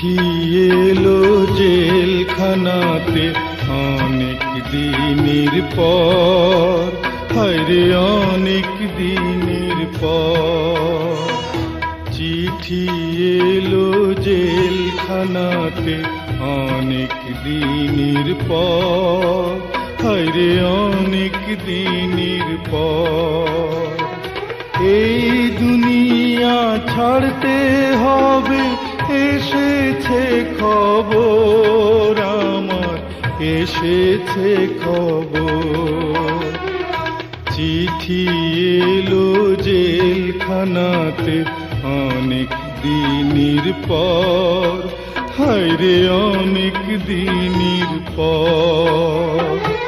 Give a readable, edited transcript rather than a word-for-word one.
চিঠি এলো জেলখানাতে অনেক দিনের পর, হায়রে অনেক দিনের পর। চিঠি এলো জেলখানাতে অনেক দিনের পর, হায়রে অনেক দিনের পর। এই দুনিয়া ছাড়তে হবে, এসেছে খবর আমার, এসেছে খবর। চিঠি এলো জেলখানাতে অনেক দিনের পর, হায়রে অনেক দিনের পর।